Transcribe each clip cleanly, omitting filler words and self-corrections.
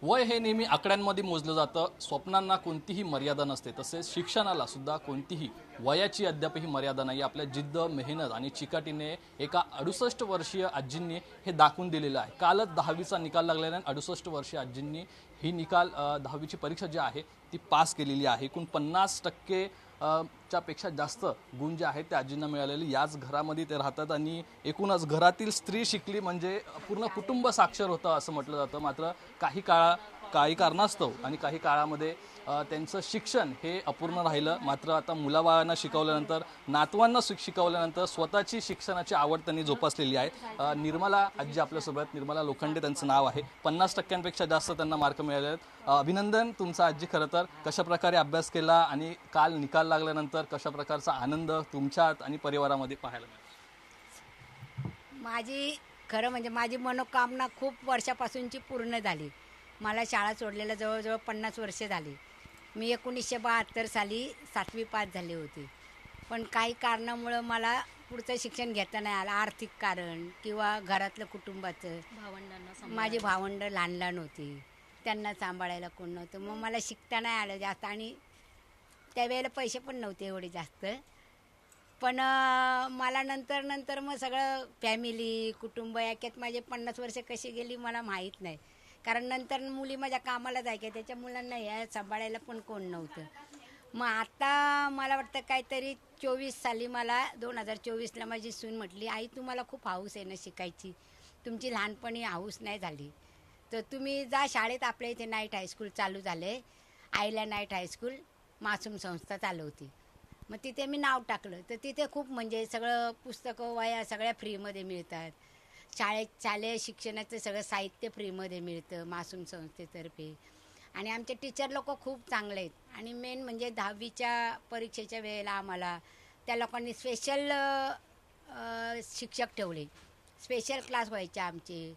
वय हे नेहमी आकड्यांमध्ये मोजलं जातं. स्वप्नांना कोणतीही मर्यादा नसते, तसेच शिक्षणाला सुद्धा कोणतीही वयाची अद्यापही मर्यादा नाही. आपल्या जिद्द, मेहनत आणि चिकाटीने एका 68 वर्षीय आजींनी हे दाखवून दिलेलं आहे. कालच 10वीचा निकाल लागलेला आहे. 68 वर्षीय आजींनी ही निकाल 10वीची परीक्षा जी आहे ती पास केलेली आहे. एकूण 50% च्या पेक्षा जास्त गुण जे आहेत ते आजींना मिळालेले. याच घरामध्ये ते राहतात आणि एकूणच घरातील स्त्री शिकली म्हणजे पूर्ण कुटुंब साक्षर होतं असं म्हटलं जातं. मात्र काही कारणास्तव आणि काही काळामध्ये त्यांचं शिक्षण हे अपूर्ण राहिलं. मात्र आता मुलाबाळांना शिकवल्यानंतर, नातवांना शिकवल्यानंतर स्वतःची शिक्षणाची आवड त्यांनी जोपासलेली आहे. निर्मला आजी आपल्यासोबत, निर्मला लोखंडे त्यांचं नाव आहे. 50%पेक्षा जास्त त्यांना मार्क मिळाले आहेत. अभिनंदन तुमचा आजी. खरं तर कशाप्रकारे अभ्यास केला आणि काल निकाल लागल्यानंतर कशा प्रकारचा आनंद तुमच्यात आणि परिवारामध्ये पाहायला मिळाला? खरं म्हणजे माझी मनोकामना खूप वर्षापासूनची पूर्ण झाली. मला शाळा सोडलेल्या जवळजवळ 50 वर्षे झाली. मी 1972 साली 7वी पास झाले होते. पण काही कारणामुळं मला पुढचं शिक्षण घेता नाही आलं. आर्थिक कारण किंवा घरातलं कुटुंबाचं. माझी भावंडं लहान होती, त्यांना सांभाळायला कोण नव्हतं. मग मला शिकता नाही आलं जास्त आणि त्यावेळेला पैसे पण नव्हते एवढे जास्त. पण मला नंतर मग सगळं फॅमिली, कुटुंब याच्यात माझे 50 वर्ष कशी गेली मला माहीत नाही. कारण नंतर मुली माझ्या कामाला जायच्या, त्याच्या मुलांना या सांभाळायला पण कोण नव्हतं. मग आता मला वाटतं काहीतरी 24 साली मला 2024ला माझी सून म्हटली, आई तुम्हाला खूप हाऊस आहे ना शिकायची, तुमची लहानपणी हाऊस नाही झाली तर तुम्ही जा शाळेत. आपल्या इथे नाईट हायस्कूल चालू झाले, आईला नाईट हायस्कूल मासूम संस्था चालवती. मग तिथे मी नाव टाकलं तर तिथे खूप म्हणजे सगळं पुस्तकं वया सगळ्या फ्रीमध्ये मिळतात. शालेय शिक्षणाचं सगळं साहित्य फ्रीमध्ये मिळतं मासूम संस्थेतर्फे. आणि आमचे टीचर लोक खूप चांगले आहेत. आणि मेन म्हणजे 10वीच्या परीक्षेच्या वेळेला आम्हाला त्या लोकांनी स्पेशल शिक्षक ठेवले. स्पेशल क्लास व्हायचे आमचे.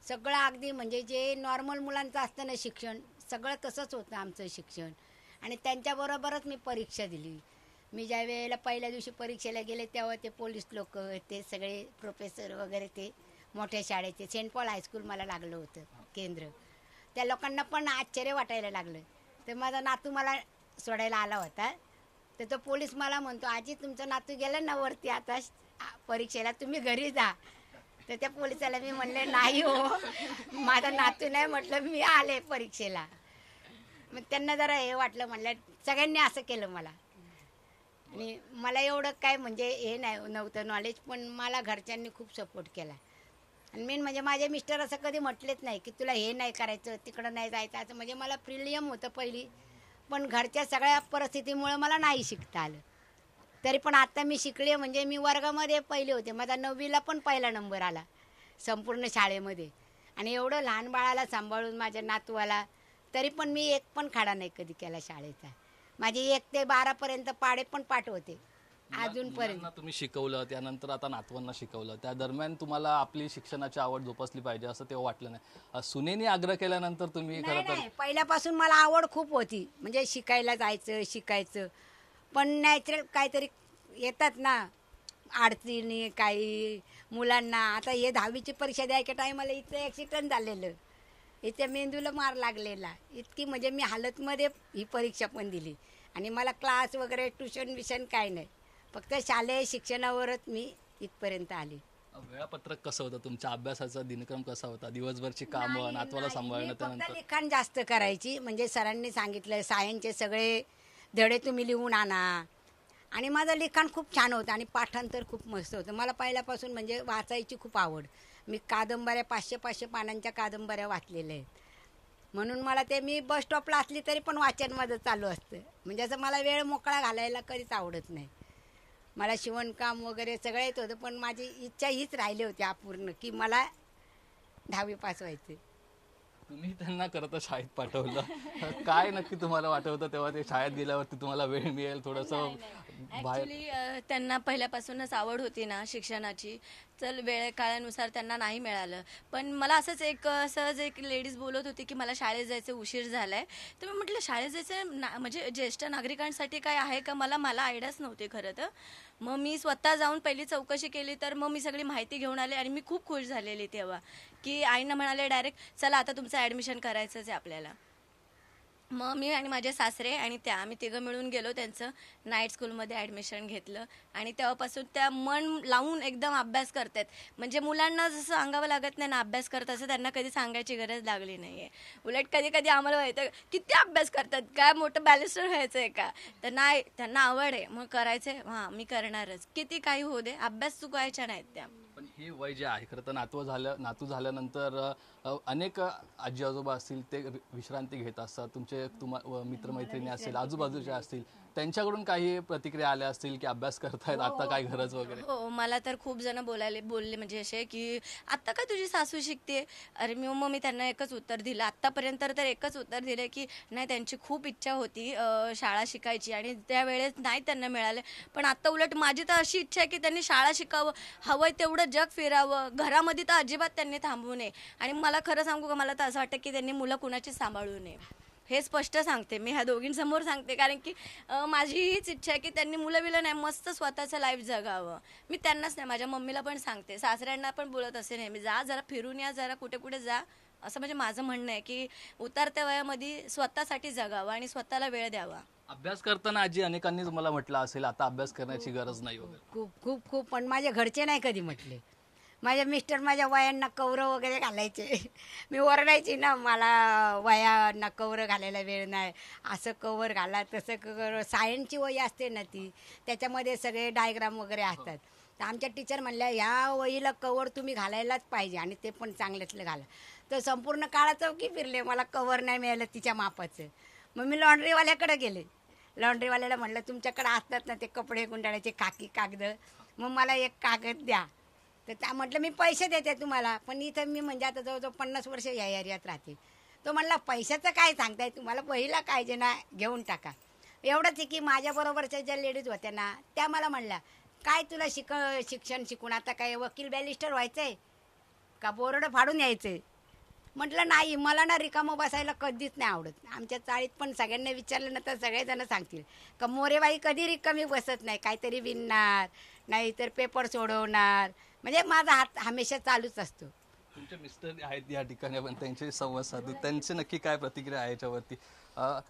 सगळं अगदी म्हणजे जे नॉर्मल मुलांचं असतं ना शिक्षण, सगळं तसंच होतं आमचं शिक्षण. आणि त्यांच्याबरोबरच मी परीक्षा दिली. मी ज्या वेळेला पहिल्या दिवशी परीक्षेला गेले तेव्हा ते पोलीस लोक, ते सगळे प्रोफेसर वगैरे, ते मोठ्या शाळेचे सेंट पॉल हायस्कूल मला लागलं होतं केंद्र. त्या लोकांना पण आश्चर्य वाटायला लागलं. तर माझा नातू मला सोडायला आला होता. तर तो पोलीस मला म्हणतो, आजी तुमचं नातू गेलं ना वरती आता परीक्षेला, तुम्ही घरी जा. तर त्या पोलिसाला मी म्हणले, नाही हो, माझा नातू नाही, म्हटलं मी आले परीक्षेला. मग त्यांना जरा हे वाटलं. म्हणलं सगळ्यांनी असं केलं मला. आणि मला एवढं काय म्हणजे हे नव्हतं नॉलेज, पण मला घरच्यांनी खूप सपोर्ट केला. आणि मेन म्हणजे माझे मिस्टर असं कधी म्हटलेच नाही की तुला हे नाही करायचं, तिकडं नाही जायचं असं. म्हणजे मला फ्रीडम होतं पहिली, पण घरच्या सगळ्या परिस्थितीमुळे मला नाही शिकता आलं. तरी पण आता मी शिकले. म्हणजे मी वर्गामध्ये पहिले होते. माझा 9वीला पण पहिला नंबर आला संपूर्ण शाळेमध्ये. आणि एवढं लहान बाळाला सांभाळून माझ्या नातवाला, तरी पण मी एक पण खाडा नाही कधी केला शाळेचा. माझे 1 ते 12पर्यंत पाढे पण पाठ होते अजूनपर्यंत. तुम्ही शिकवलं, त्यानंतर आता नातवांना शिकवलं. त्या दरम्यान तुम्हाला आपली शिक्षणाची आवड जोपासली पाहिजे असं तेव्हा वाटलं नाही? सुनेने आग्रह केल्यानंतर तुम्ही खरं तर? नाही, पहिल्यापासून मला आवड खूप होती. म्हणजे शिकायला जायचं, शिकायचं. पण नॅचरल काहीतरी येतात ना अडचणी काही मुलांना. आता हे 10वीची परीक्षा द्यायच्या टायमाला इथं ॲक्सिडेंट झालेलं, इथे मेंदूला मार लागलेला. इतकी म्हणजे मी हालतमध्ये ही परीक्षा पण दिली. आणि मला क्लास वगैरे ट्युशन विशन काय नाही, फक्त शालेय शिक्षणावरच मी इथपर्यंत आली. वेळापत्रक कसं होतं तुमच्या अभ्यासाचा? दिनक्रम कसा होता? दिवसभरची कामं, नातवाला सांभाळणं, त्यानंतर लिखाण जास्त करायची. म्हणजे सरांनी सांगितलं सायन्सचे सगळे धडे तुम्ही लिहून आणा. आणि माझं लिखाण खूप छान होतं आणि पाठांतर खूप मस्त होतं. मला पहिल्यापासून म्हणजे वाचायची खूप आवड. मी कादंबऱ्या 500-500 पानांच्या कादंबऱ्या वाचलेल्या आहेत. म्हणून मला ते, मी बस स्टॉपला असली तरी पण वाचन माझं चालू असतं. म्हणजे असं मला वेळ मोकळा घालायला कधीच आवडत नाही. मला शिवणकाम वगैरे सगळं येत होतं, पण माझी इच्छा हीच राहिली होती अपूर्ण की मला 10वी पास व्हायचे. तुम्ही त्यांना करता शाळेत पाठवलं. काय नक्की तुम्हाला वाटवतं तेव्हा ते शाळेत गेल्यावरती तुम्हाला वेळ मिळेल थोडंसं बाहेर? ॲक्च्युली त्यांना पहिल्यापासूनच आवड होती ना शिक्षणाची, चल वेळे काळानुसार त्यांना नाही मिळालं. पण मला असंच एक सहज एक लेडीज बोलत होती की मला शाळेत जायचं उशीर झालाय. तर मी म्हटलं शाळेत जायचं म्हणजे ज्येष्ठ नागरिकांसाठी काय आहे का, मला आयडियाच नव्हती खरं तर. मग मी स्वतः जाऊन पहिली चौकशी केली, तर मग मी सगळी माहिती घेऊन आले आणि मी खूप खुश झालेली तेव्हा, की आईनं म्हणाले डायरेक्ट चला आता तुमचं ॲडमिशन करायचंच आहे आपल्याला. मग मी आणि माझे सासरे आणि त्या आम्ही तिघं मिळून गेलो, त्यांचं नाईट स्कूलमध्ये ॲडमिशन घेतलं आणि तेव्हापासून त्या मन लावून एकदम अभ्यास करतात. म्हणजे मुलांना जसं सांगावं लागत नाही ना अभ्यास करत, असं त्यांना कधी सांगायची गरज लागली नाही आहे. उलट कधी कधी आम्हाला व्हायचं किती अभ्यास करतात, काय मोठं बॅलिस्टर व्हायचं आहे का, तर नाही, त्यांना आवड आहे मग करायचं आहे, हां मी करणारच, किती काही होऊ दे, अभ्यास चुकवायच्या नाहीत त्या. पण हे वय जे आहे खरं तर नातू झाल्यानंतर अनेक आजी आजोबा असतील ते विश्रांती घेत असतात, तुमचे मित्रमैत्रिणी असतील आजूबाजूचे असतील, त्यांच्याकडून काही प्रतिक्रिया आल्या असतील की अभ्यास करतायत आता काय गरज वगैरे? हो, मला तर खूप जण बोलले म्हणजे असे की आत्ता काय तुझी सासू शिकते. अरे मग मी त्यांना एकच उत्तर दिलं आत्तापर्यंत, तर एकच उत्तर दिलं की नाही, त्यांची खूप इच्छा होती शाळा शिकायची आणि त्यावेळेस नाही त्यांना मिळालं. पण आत्ता उलट माझी तर अशी इच्छा आहे की त्यांनी शाळा शिकावं, हवंय तेवढं जग फिरावं, घरामध्ये तर अजिबात त्यांनी थांबू नये. आणि मला खरं सांगू का, मला तर असं वाटतं की त्यांनी मुलं कुणाची सांभाळू नये, हे स्पष्ट सांगते मी, ह्या दोघींसमोर सांगते. कारण की माझी हीच इच्छा आहे की त्यांनी मुलं बिलं नाही, मस्त स्वतःचं लाईफ जगावं. मी त्यांनाच नाही, माझ्या मम्मीला पण सांगते, सासऱ्यांना पण बोलत असे नेहमी, जा जरा फिरून या, जरा कुठे कुठे जा, असं म्हणजे माझं म्हणणं आहे की उतरत्या वयामध्ये स्वतःसाठी जगावं आणि स्वतःला वेळ द्यावा. अभ्यास करताना आजी अनेकांनी तुम्हाला म्हटलं असेल आता अभ्यास करण्याची गरज नाही वगैरे? खूप खूप खूप, पण माझ्या घरचे नाही कधी म्हटले. माझे मिस्टर माझ्या वयांना कवरं वगैरे घालायचे. मी ओरडायची ना, मला वयांना कवरं घालायला वेळ नाही, असं कवर घाला तसं कवर. सायन्सची वही असते ना ती, त्याच्यामध्ये सगळे डायग्राम वगैरे असतात. तर आमच्या टीचर म्हणल्या ह्या वहीला कवर तुम्ही घालायलाच पाहिजे आणि ते पण चांगल्यातलं घाला. तर संपूर्ण काळा चौकी फिरले, मला कवर नाही मिळालं तिच्या मापाचं. मग मी लॉन्ड्रीवाल्याकडे गेले. लॉन्ड्रीवाल्याला म्हटलं तुमच्याकडे असतात ना ते कपडे गुंडाळायचे काकी कागद, मग मला एक कागद द्या. तर त्या म्हटलं मी पैसे देते तुम्हाला, पण इथं मी म्हणजे आता जवळजवळ 50 वर्ष या एरियात राहते. तो म्हणला पैशाचं काय सांगताय, तुम्हाला पहिला पाहिजे ना घेऊन टाका. एवढंच आहे की माझ्याबरोबरच्या ज्या लेडीज होत्या ना, त्या मला म्हणल्या काय तुला शिक्षण शिकून आता काय वकील बॅरिस्टर व्हायचं आहे का, बोर्ड फाडून यायचं आहे. म्हटलं नाही, मला ना रिकामं बसायला कधीच नाही आवडत. आमच्या चाळीत पण सगळ्यांना विचारलं ना तर सगळेजण सांगतील का मोरेबाई कधी रिकामी बसत नाही, काहीतरी विणणार नाहीतर पेपर सोडवणार, म्हणजे माझा हात हमेशा चालूच असतो. तुमचे मिस्टर आहेत या ठिकाणी, आपण त्यांचे संवाद साधू, त्यांचे नक्की काय प्रतिक्रिया आहे याच्यावरती?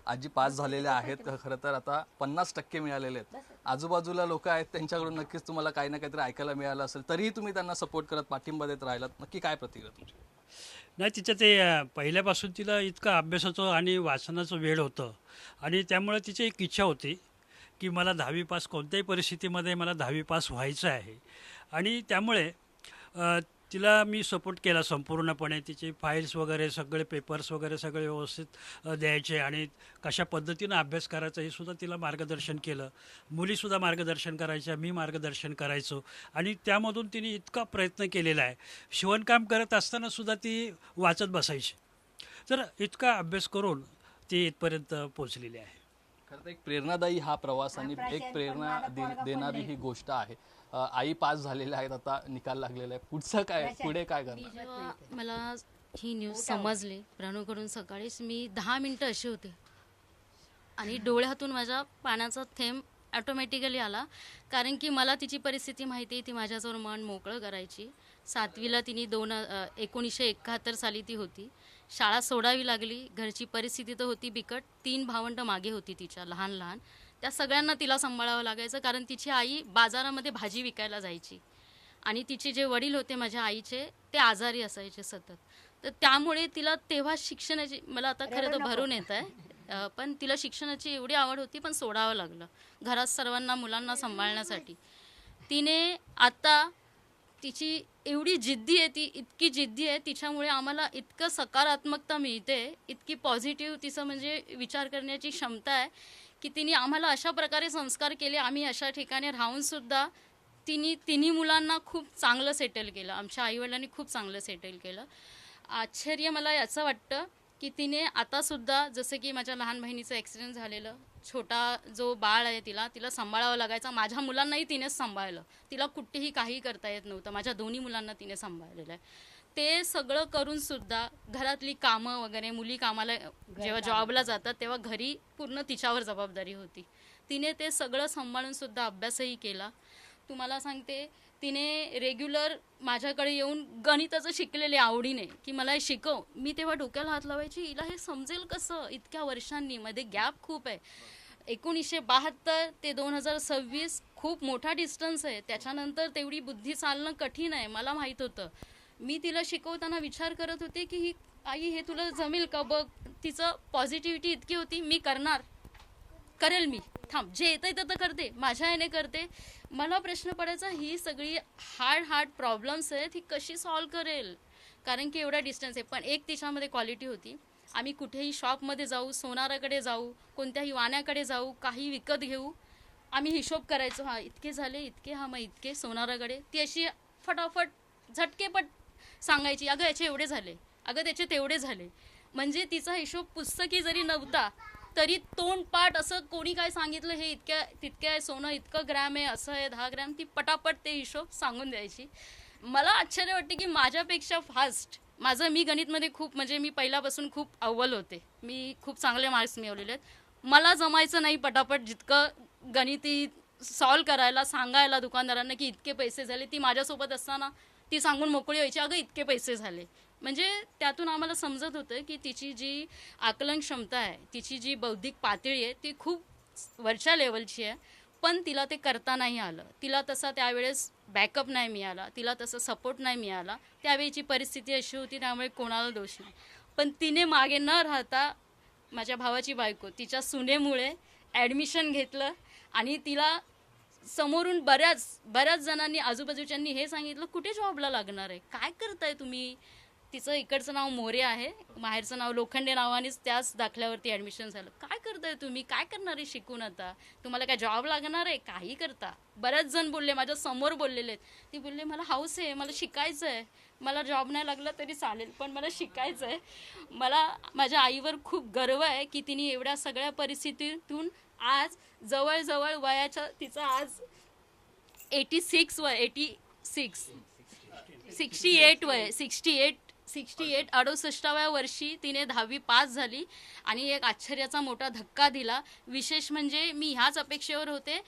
आजी पास झालेल्या आहेत, खरं तर आता 50% मिळालेले आहेत, आजूबाजूला लोक आहेत त्यांच्याकडून नक्कीच तुम्हाला काही ना काहीतरी ऐकायला मिळालं असेल, तरीही तुम्ही त्यांना सपोर्ट करत पाठिंबा देत राहिलात, नक्की काय प्रतिक्रिया तुमची? नाही, तिचं ते पहिल्यापासून तिला इतकं अभ्यासाचं आणि वाचनाचं वेळ होतं आणि त्यामुळे तिची एक इच्छा होती की मला 10वी पास, कोणत्याही परिस्थितीमध्ये मला 10वी पास व्हायचं आहे. आणि त्यामुळे तिला मी सपोर्ट केला संपूर्णपणे. तिचे फाईल्स वगैरे सगळे पेपर्स वगैरे सगळे व्यवस्थित द्यायचे आणि कशा पद्धतीनं अभ्यास करायचा हे सुद्धा तिला मार्गदर्शन केलं. मुलीसुद्धा मार्गदर्शन करायच्या, मी मार्गदर्शन करायचो आणि त्यामधून तिने इतका प्रयत्न केलेला आहे. शिवणकाम करत असतानासुद्धा ती वाचत बसायची. तर इतका अभ्यास करून ती इथपर्यंत पोचलेली आहे. खरं तर एक प्रेरणादायी हा प्रवास आणि एक प्रेरणा देणारी ही गोष्ट आहे. आई पास झालेल्या आहेत, आता निकाल लागलेला आहे, पुढचं काय, पुढे काय करणार? जेव्हा मला ही न्यूज समजली राणूकडून सकाळीच, मी 10 मिनटं अशी होते आणि डोळ्यातून माझ्या पाण्याचा थेंब ॲटोमॅटिकली आला. कारण की मला तिची परिस्थिती माहिती आहे, ती माझ्याजवळ मन मोकळं करायची. 7वीला तिने 1971 साली ती होती. शाळा सोडावी लागली, घरची परिस्थिती तर होती बिकट, 3 भावंडं मागे होती तिच्या लहान लहान, त्या सगळ्यांना तिला सांभाळावं लागायचं. कारण तिची आई बाजारामध्ये भाजी विकायला जायची आणि तिचे जे वडील होते माझ्या आईचे, ते आजारी असायचे सतत. तर त्यामुळे तिला तेव्हा शिक्षणाची, मला आता खरं तर भरून येत आहे, पण तिला शिक्षणाची एवढी आवड होती, पण सोडावं लागलं घरात सर्वांना मुलांना सांभाळण्यासाठी. तिने आता तिची एवढी जिद्दी आहे, ती इतकी जिद्दी आहे, तिच्यामुळे आम्हाला इतकं सकारात्मकता मिळते, इतकी पॉझिटिव्ह तिचं म्हणजे विचार करण्याची क्षमता आहे की तिने आम्हाला अशा प्रकारे संस्कार केले. आम्ही अशा ठिकाणी राहूनसुद्धा तिन्ही मुलांना खूप चांगलं सेटल केलं, आमच्या आईवडिलांनी खूप चांगलं सेटल केलं. आश्चर्य मला याचं वाटतं की तिने आतासुद्धा, जसं की माझ्या लहान बहिणीचं ॲक्सिडेंट झालेलं, छोटा जो बाळ आहे तिला सांभाळावं लागायचं. माझ्या मुलांनाही तिनेच सांभाळलं. तिला कुठेही काही करता येत नव्हतं. माझ्या दोन्ही मुलांना तिने सांभाळलेलं आहे. ते सगळं करूनसुद्धा घरातली कामं वगैरे, मुली कामाला जेव्हा जॉबला जातात तेव्हा घरी पूर्ण तिच्यावर जबाबदारी होती. तिने ते सगळं सांभाळूनसुद्धा अभ्यासही केला. तुम्हाला सांगते, तिने रेग्युलर माझ्याकडे येऊन गणिताचं शिकलेले आवडीने, की मला हे शिकव. मी तेव्हा डोक्याला हात लावायची, हिला हे समजेल कसं इतक्या वर्षांनी, मध्ये गॅप खूप आहे. 1972 ते 2026 खूप मोठा डिस्टन्स आहे. त्याच्यानंतर तेवढी बुद्धी चालणं कठीण आहे, मला माहीत होतं. मी तिला शिकवताना विचार करत होते की ही आई, हे तुला जमेल का बघ. तिचं पॉझिटिव्हिटी इतकी होती, मी करणार, करेल, मी थांब, जे येतं येतं तर करते, माझ्या याने करते. मला प्रश्न पडायचा, ही सगळी हार्ड प्रॉब्लेम्स आहेत, ही कशी सॉल्व करेल, कारण की एवढा डिस्टन्स आहे. पण एक तिच्यामध्ये क्वालिटी होती. आम्ही कुठेही शॉपमध्ये जाऊ, सोनाराकडे जाऊ, कोणत्याही वाण्याकडे जाऊ, काही विकत घेऊ, आम्ही हिशोब करायचो. हा इतके झाले, इतके, हा मग इतके सोनाराकडे. ती अशी फटाफट झटकेपट सांगायची, अगं याचे एवढे झाले, अगं त्याचे तेवढे झाले. म्हणजे तिचा हिशोब पुस्तकी जरी नव्हता तरी तोंडपाठ असं कोणी काय सांगितलं, हे इतक्या तितक्या आहे, सोनं इतकं ग्रॅम आहे, असं आहे, 10 ग्रॅम, ती पटापट ते हिशोब सांगून द्यायची. मला आश्चर्य वाटते की माझ्यापेक्षा फास्ट मी गणितमध्ये खूप, म्हणजे मी पहिल्यापासून खूप अव्वल होते. मी खूप चांगले मार्क्स मिळवलेले आहेत. मला जमायचं नाही पटापट जितकं गणिती सॉल्व करायला, सांगायला दुकानदारांना की इतके पैसे झाले. ती माझ्यासोबत असताना ती सांगून मोकळी व्हायची, अगं इतके पैसे झाले. म्हणजे त्यातून आम्हाला समजत होतं की तिची जी आकलन क्षमता आहे, तिची जी बौद्धिक पातळी आहे, ती खूप वरच्या लेवलची आहे. पण तिला ते करता नाही आलं. तिला तसा त्यावेळेस बॅकअप नाही मिळाला, तिला तसं सपोर्ट नाही मिळाला. त्यावेळीची परिस्थिती अशी होती, त्यामुळे कोणाला दोष नाही. पण तिने मागे न राहता, माझ्या भावाची बायको तिच्या सुनेमुळे ॲडमिशन घेतलं. आणि तिला समोरून बऱ्याच जणांनी, आजूबाजूच्यांनी हे सांगितलं, कुठे जॉबला लागणार आहे, काय करताय तुम्ही. तिचं इकडचं नाव मोरे आहे, माहेरचं नाव लोखंडे नावानेच त्याच दाखल्यावरती ॲडमिशन झालं. काय करताय तुम्ही, काय करणार आहे शिकून, आता तुम्हाला काय जॉब लागणार आहे, काही करता. बऱ्याच जण बोलले, माझ्या समोर बोललेले आहेत. ती बोलले, मला हाऊस आहे, मला शिकायचं आहे, मला जॉब नाही लागला तरी चालेल, पण मला शिकायचं आहे. मला माझ्या आईवर खूप गर्व आहे की तिने एवढ्या सगळ्या परिस्थितीतून आज जवळजवळ वयाच्या, तिचं आज 86 वय, 68 वय, 68व्या वर्षी तिने 10वी पास झाली. आणि एक आश्चर्याचा मोठा धक्का दिला. विशेष म्हणजे मी ह्याच अपेक्षेवर होते,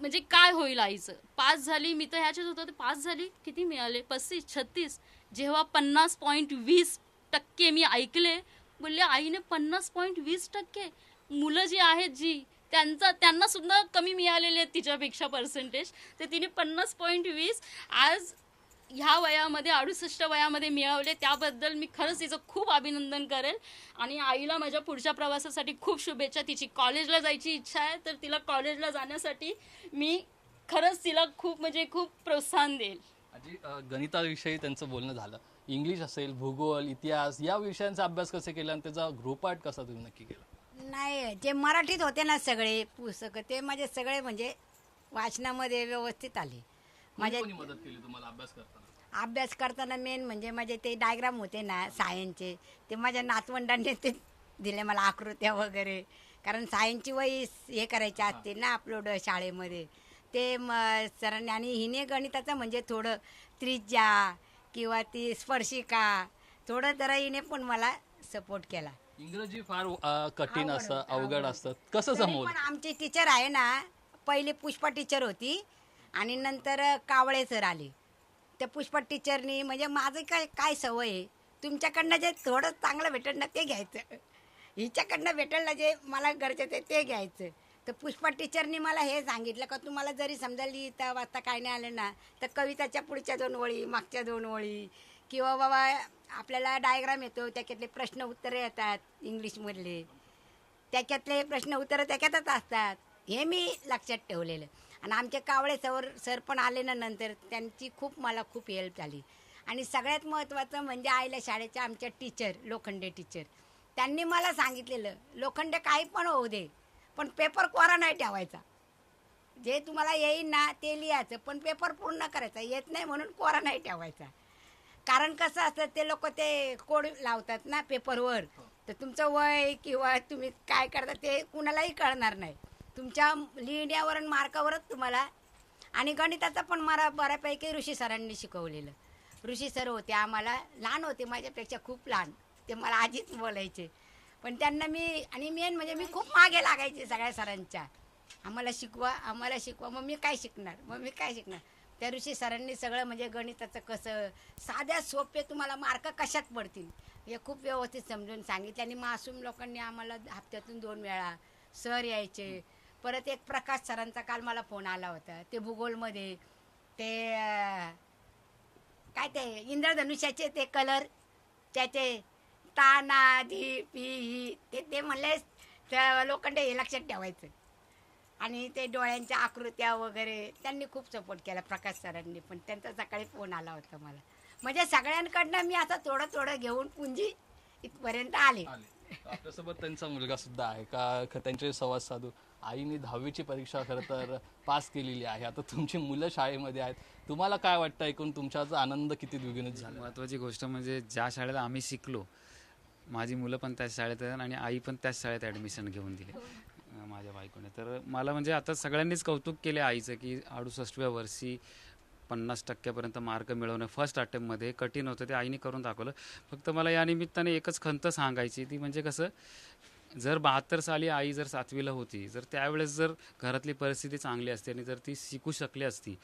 म्हणजे काय होईल आईचं. पास झाली, मी तर ह्याच्यात होतो, पास झाली, किती मिळाले, 35, 36. जेव्हा 50.20% मी ऐकले, बोलले आईने 50.20%, मुलं जी आहेत जी त्यांना सुद्धा कमी मिळालेले आहेत तिच्यापेक्षा पर्सेंटेज. तर तिने 50.20 आज ह्या वयामध्ये, 68 वयामध्ये मिळवले. त्याबद्दल मी खरंच तिचं खूप अभिनंदन करेल. आणि आईला माझ्या पुढच्या प्रवासासाठी खूप शुभेच्छा. तिची कॉलेजला जायची इच्छा आहे, तर तिला कॉलेजला जाण्यासाठी मी खरंच तिला खूप, म्हणजे खूप प्रोत्साहन देईल. आजी, गणिताविषयी त्यांचं बोलणं झालं. इंग्लिश असेल, भूगोल, इतिहास या विषयांचा अभ्यास कसे केला आणि त्याचा गृहपाठ कसा तुम्ही नक्की केला. नाही, जे मराठीत होते ना सगळे पुस्तकं, ते माझे सगळे म्हणजे वाचनामध्ये व्यवस्थित आले. माझ्या कोणी मदत केली तुम्हाला अभ्यास करताना. अभ्यास करताना मेन म्हणजे माझे ते डायग्राम होते ना सायन्सचे, ते माझ्या नातवंडांनी ते दिले मला, आकृत्या वगैरे. कारण सायन्सची वही हे करायची असते ना अपलोड शाळेमध्ये, ते सरांनी. आणि हिने गणिताचं म्हणजे थोडं त्रिज्या किंवा ती स्पर्शिका थोडं जरा हिने पण मला सपोर्ट केला. इंग्रजी फार कठीण असतं, अवघड असतं, कसं जमवलं. पण आमची टीचर आहे ना, पहिली पुष्पा टीचर होती आणि नंतर कावळे सर आले. त्या पुष्पा टीचरनी, म्हणजे माझं काय सवय आहे, तुमच्याकडनं जे थोडं चांगलं भेटेल ना ते घ्यायचं, हिच्याकडनं भेटेल ना जे मला गरजेचं आहे ते घ्यायचं. तर पुष्पा टीचरनी मला हे सांगितलं का तुम्हाला जरी समजा लिहिता वाचता काय नाही आलं ना, तर कविताच्या पुढच्या 2 ओळी, मागच्या 2 ओळी, किंवा बाबा आपल्याला डायग्राम येतो, त्याच्यातले प्रश्न उत्तरं येतात इंग्लिशमधले, त्याच्यातले प्रश्न उत्तरं त्याच्यातच असतात, हे मी लक्षात ठेवलेलं. आणि आमचे कावळे सर पण आले ना नंतर, त्यांची मला खूप हेल्प झाली. आणि सगळ्यात महत्त्वाचं म्हणजे आईला शाळेच्या आमच्या टीचर, लोखंडे टीचर, त्यांनी मला सांगितलेलं, लोखंडे काही पण होऊ दे, पण पेपर कोरा नाही ठेवायचा. जे तुम्हाला येईल ना ते लिहायचं, पण पेपर पूर्ण करायचा. येत नाही म्हणून कोरा नाही ठेवायचा. कारण कसं असतं, ते लोक ते कोड लावतात ना पेपरवर, तर तुमचं वय किंवा तुम्ही काय करता ते कुणालाही कळणार नाही. तुमच्या लिहिण्यावर मार्कावरच तुम्हाला. आणि गणिताचं पण मला बऱ्यापैकी ऋषी सरांनी शिकवलेलं. ऋषी सर होते, आम्हाला लहान होते, माझ्यापेक्षा खूप लहान, ते मला आजीच बोलायचे. पण त्यांना मी, आणि मेन म्हणजे मी खूप मागे लागायचे सगळ्या सरांच्या, आम्हाला शिकवा आम्हाला शिकवा. मग मी काय शिकणार. त्या ऋषी सरांनी सगळं म्हणजे गणिताचं कसं साध्या सोपे तुम्हाला मार्क कशात पडतील हे खूप व्यवस्थित समजून सांगितले. आणि मासूम लोकांनी आम्हाला हप्त्यातून 2 वेळा सर यायचे. परत एक प्रकाश सरांचा काल मला फोन आला होता, ते भूगोलमध्ये ते काय ते इंद्रधनुष्याचे ते कलर, त्याचे ताना धी पी ही ते म्हणले त्या लोखंडे हे लक्षात ठेवायचं. आणि ते डोळ्यांच्या आकृत्या वगैरे त्यांनी खूप सपोर्ट केला प्रकाश सरांनी पण. त्यांचा सकाळी फोन आला होता मला. म्हणजे सगळ्यांकडनं मी आता थोडं घेऊन पुंजी इथपर्यंत आले. आपल्यासोबत त्यांचा मुलगा सुद्धा आहे का त्यांचे संवाद साधू. आईने 10वीची परीक्षा खरं तर पास केलेली आहे. आता तुमची मुलं शाळेमध्ये आहेत, तुम्हाला काय वाटतं ऐकून तुमच्याचा आनंद किती द्विगुणित झाला? महत्त्वाची गोष्ट म्हणजे ज्या शाळेत आम्ही शिकलो, माझी मुलं पण त्याच शाळेत आहेत आणि आई पण त्याच शाळेत ॲडमिशन घेऊन दिले माझ्या बायकोने. तर मला म्हणजे आता सगळ्यांनीच कौतुक केले आईचं की 68व्या वर्षी 50% मार्क मिळवणं फर्स्ट अटेम्प्टमध्ये कठीण होतं, ते आईने करून दाखवलं. फक्त मला या निमित्ताने एकच खंत सांगायची, ती म्हणजे कसं, जर 72 साली आई जर 7वीला होती, जर त्यावेळेस जर घरातली परिस्थिती चांगली असते आणि जर ती शिकू शकली असती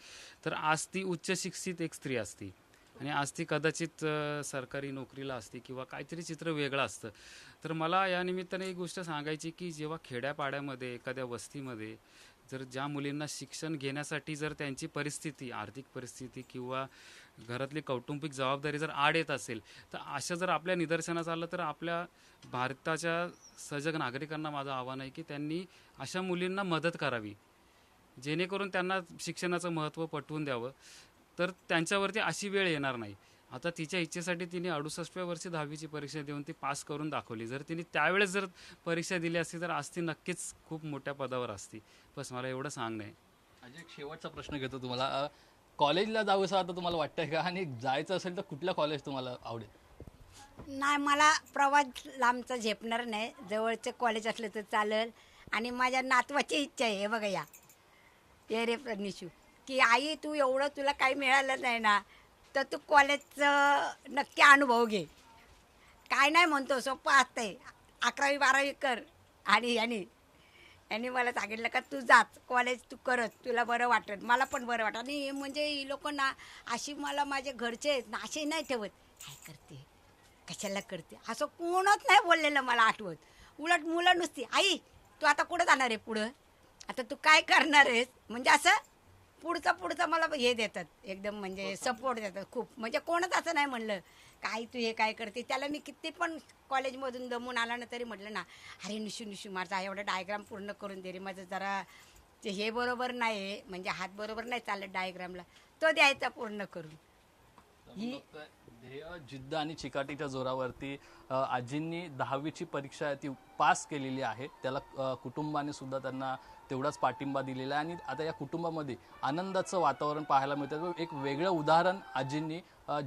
तर आज ती उच्च शिक्षित एक स्त्री असती आणि आज ती कदाचित सरकारी नोकरीला असती किंवा काहीतरी चित्र वेगळं असतं. तर मला या निमित्ताने एक गोष्ट सांगायची की जेव्हा खेड्यापाड्यामध्ये एखाद्या वस्तीमध्ये जर ज्या मुलींना शिक्षण घेण्यासाठी जर त्यांची परिस्थिती, आर्थिक परिस्थिती किंवा घरातली कौटुंबिक जबाबदारी जर आड येत असेल, तर अशा जर आपल्या निदर्शनास आलं तर आपल्या भारताच्या सजग नागरिकांना माझं आव्हान आहे की त्यांनी अशा मुलींना मदत करावी, जेणेकरून त्यांना शिक्षणाचं महत्त्व पटवून द्यावं, तर त्यांच्यावरती अशी वेळ येणार नाही. आता तिच्या इच्छेसाठी तिने 68व्या वर्षी 10वीची परीक्षा देऊन ती पास करून दाखवली. जर तिने त्यावेळेस जर परीक्षा दिली असती तर आज ती नक्कीच खूप मोठ्या पदावर असती. बस मला एवढं सांगणं आहे. अजय, एक शेवटचा प्रश्न घेतो तुम्हाला. कॉलेजला जावंसं आता तुम्हाला वाटतंय का? आणि जायचं असेल तर कुठलं कॉलेज तुम्हाला आवडेल? नाही, मला प्रवास लांबचा झेपणार नाही. जवळचं कॉलेज असलं तर चालेल. आणि माझ्या नातवाची इच्छा आहे, हे बघा ये रे प्रनिशू, की आई तू एवढं तुला काही मिळालं नाही ना, तर तू कॉलेजचं नक्की अनुभव घे. काय नाही म्हणतो, सोपं असतंय. 11वी 12वी कर. आणि यांनी मला सांगितलं का तू जात कॉलेज तू करत, तुला बरं वाटत, मला पण बरं वाटत. आणि म्हणजे ही लोक ना अशी मला माझे घरचे आहेत ना असे नाही ठेवत, काय करते कशाला करते असं कोणच नाही बोललेलं मला आठवत. उलट मुलं नुसती, आई तू आता कुठं जाणार आहे पुढं, आता तू काय करणार आहेस, म्हणजे असं पुढचं मला हे देतात एकदम, म्हणजे सपोर्ट देतात खूप. म्हणजे कोणच असं नाही म्हणलं काय तू हे काय करते. त्याला मी किती पण कॉलेजमधून दमून आला ना तरी म्हटलं ना, अरे निशू माझा एवढा डायग्राम पूर्ण करून दे रे, माझं जरा ते हे बरोबर नाही, म्हणजे हात बरोबर नाही चालत डायग्रामला, तो द्यायचा पूर्ण करून. ध्येय, जिद्द आणि चिकाटीच्या जोरावरती आजींनी 10वीची परीक्षा ती पास केलेली आहे. त्याला कुटुंबाने सुद्धा त्यांना तेवढाच पाठिंबा दिलेला आहे. आणि आता या कुटुंबामध्ये आनंदाचं वातावरण पाहायला मिळतं. एक वेगळं उदाहरण आजींनी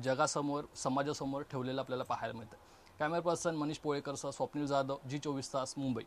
जगासमोर, समाजासमोर ठेवलेलं आपल्याला पाहायला मिळतं. कॅमेरा पर्सन मनीष पोळेकरसह स्वप्नील जाधव, G24 तास, मुंबई.